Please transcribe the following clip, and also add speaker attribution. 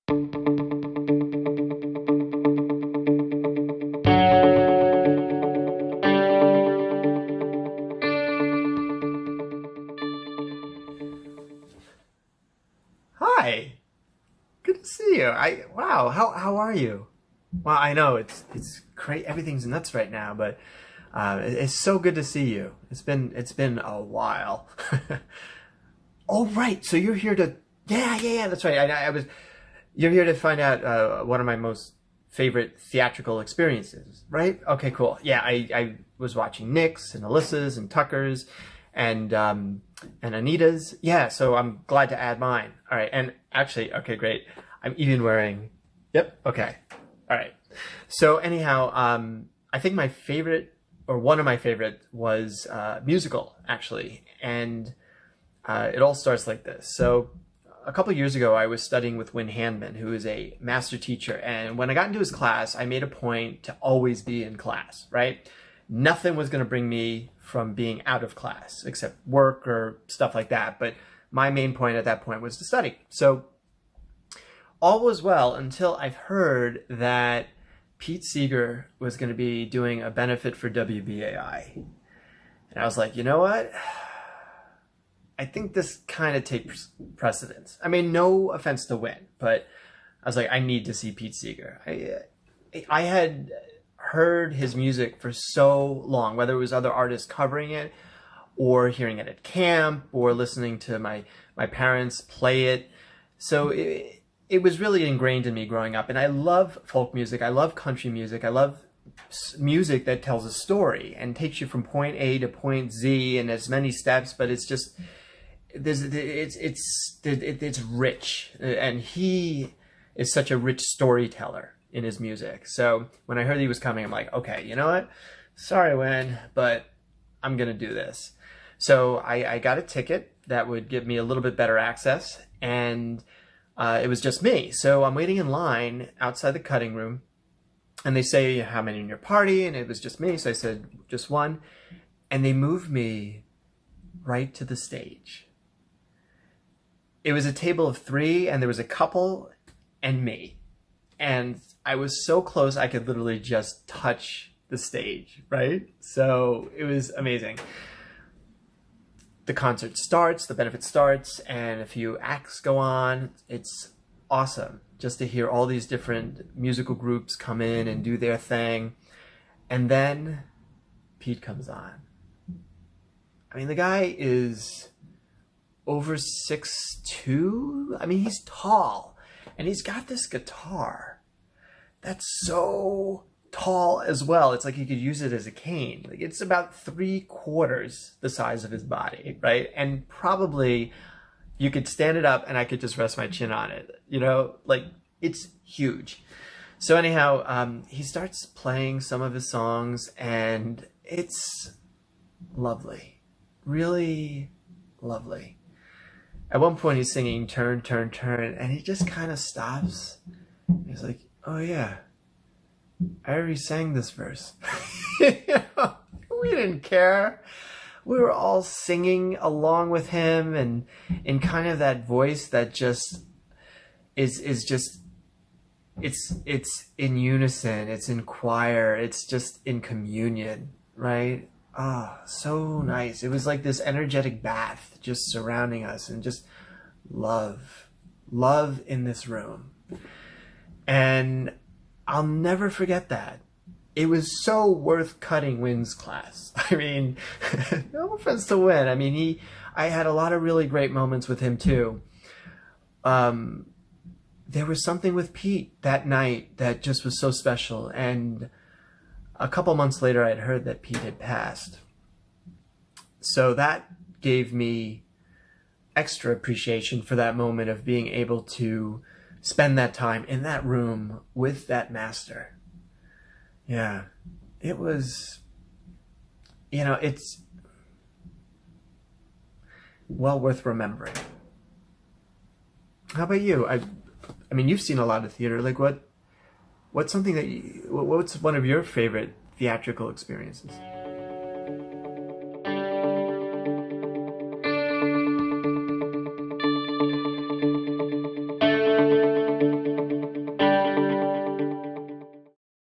Speaker 1: Hi, good to see you. Wow, how are you? Well, I know it's great. Everything's nuts right now, but it's so good to see you. It's been a while. Oh, right. So you're here to yeah. That's right. I was you're here to find out one of my most favorite theatrical experiences, right? Okay, cool. Yeah, I was watching Nick's and Alyssa's and Tucker's and Anita's. Yeah, so I'm glad to add mine. All right, and actually, okay, great. I'm even wearing. Yep. Okay. All right. So anyhow, I think my favorite or one of my favorite was musical actually, and it all starts like this. So a couple years ago, I was studying with Win Handman, who is a master teacher. And when I got into his class, I made a point to always be in class, right? Nothing was going to bring me from being out of class except work or stuff like that. But my main point at that point was to study. So all was well until I've heard that Pete Seeger was going to be doing a benefit for WBAI. And I was like, you know what? I think this kind of takes precedence. I mean, no offense to Win, but I was like, I need to see Pete Seeger. I had heard his music for so long, whether it was other artists covering it or hearing it at camp or listening to my parents play it. So it was really ingrained in me growing up. And I love folk music. I love country music. I love music that tells a story and takes you from point A to point Z in as many steps, but it's just it's rich, and he is such a rich storyteller in his music. So when I heard he was coming, I'm like, okay, you know what? Sorry, Win, but I'm gonna do this. So I got a ticket that would give me a little bit better access, and it was just me. So I'm waiting in line outside the cutting room, and they say, how many in your party? And it was just me. So I said, just one. And they moved me right to the stage. It was a table of 3, and there was a couple and me. And I was so close, I could literally just touch the stage, right? So it was amazing. The concert starts, the benefit starts, and a few acts go on. It's awesome just to hear all these different musical groups come in and do their thing. And then Pete comes on. I mean, the guy is over 6'2". I mean, he's tall, and he's got this guitar that's so tall as well. It's like he could use it as a cane. Like, it's about 3/4 the size of his body, right? And probably you could stand it up and I could just rest my chin on it. You know, like, it's huge. So anyhow, he starts playing some of his songs, and it's lovely. Really lovely. At one point he's singing Turn, Turn, Turn, and he just kind of stops. He's like, oh yeah, I already sang this verse. You know, we didn't care. We were all singing along with him, and in kind of that voice that just is just, it's in unison, it's in choir, it's just in communion, right? Ah, oh, so nice. It was like this energetic bath just surrounding us, and just love in this room. And I'll never forget that. It was so worth cutting Win's class. I mean, no offense to Win. I mean, I had a lot of really great moments with him too. There was something with Pete that night that just was so special. And a couple months later, I'd heard that Pete had passed. So that gave me extra appreciation for that moment of being able to spend that time in that room with that master. Yeah, it was, you know, it's well worth remembering. How about you? I mean, you've seen a lot of theater. Like, what's something that what's one of your favorite theatrical experiences?